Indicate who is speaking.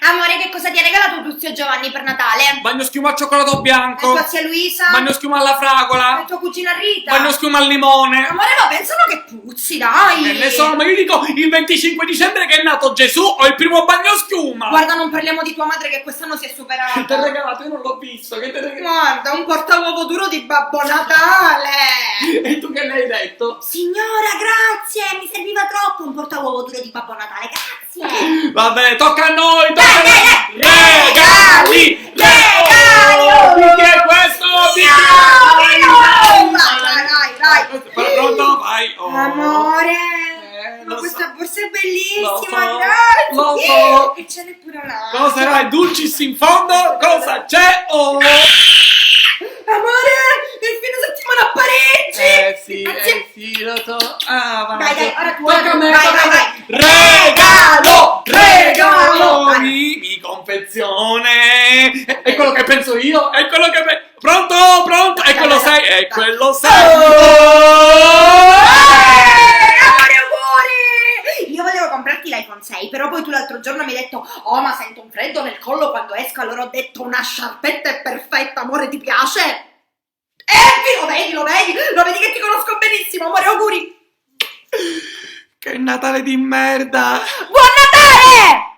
Speaker 1: Amore, che cosa ti ha regalato tuo zio Giovanni per Natale?
Speaker 2: Bagno schiuma al cioccolato bianco.
Speaker 1: E tua zia Luisa?
Speaker 2: Bagno schiuma alla fragola.
Speaker 1: E tua cugina Rita?
Speaker 2: Bagno schiuma al limone.
Speaker 1: Amore, ma pensano che puzzi, dai!
Speaker 2: E ne so, ma io dico il 25 dicembre che è nato Gesù o il primo bagno schiuma.
Speaker 1: Guarda, non parliamo di tua madre che quest'anno si è superata.
Speaker 2: Che ti ha regalato? Io non l'ho visto. Che ti ha regalato?
Speaker 1: Guarda, un portauovo duro di Babbo Natale!
Speaker 2: E tu che le hai detto?
Speaker 1: Signora, grazie! Mi serviva troppo un portauovo duro di Babbo Natale, grazie!
Speaker 2: Vabbè, tocca a noi, tocca a
Speaker 1: Dai,
Speaker 2: noi.
Speaker 1: dai,
Speaker 2: Regali!
Speaker 1: regali!
Speaker 2: Di chi è questo? Di chi
Speaker 1: No!
Speaker 2: è?
Speaker 1: Vai!
Speaker 2: Pronto? Vai. Oh.
Speaker 1: Amore! Ma
Speaker 2: lo
Speaker 1: questa
Speaker 2: so.
Speaker 1: borsa è bellissima,
Speaker 2: Lo so,
Speaker 1: grazie!
Speaker 2: lo so.
Speaker 1: E ce n'è pure una!
Speaker 2: Cosa hai? Dulcis in fondo? Cosa c'è? Oh!
Speaker 1: Amore! Il fine settimana a Parigi!
Speaker 2: Sì, lo so. Ah, va.
Speaker 1: Dai, ora tu,
Speaker 2: Tocca a me,
Speaker 1: vai,
Speaker 2: tocca a
Speaker 1: vai,
Speaker 2: me.
Speaker 1: vai.
Speaker 2: Regalo!
Speaker 1: Vai.
Speaker 2: Mi confezione! È quello che penso io! È quello che penso! Pronto? Pronto? E quello sei! E quello sei!
Speaker 1: Amore, auguri! Io volevo comprarti l'iPhone 6, però poi tu l'altro giorno mi hai detto oh, ma sento un freddo nel collo quando esco, allora ho detto una sciarpetta è perfetta, amore, ti piace? Lo vedi che ti conosco benissimo, amore, auguri!
Speaker 2: Che Natale di merda!
Speaker 1: Buon Natale!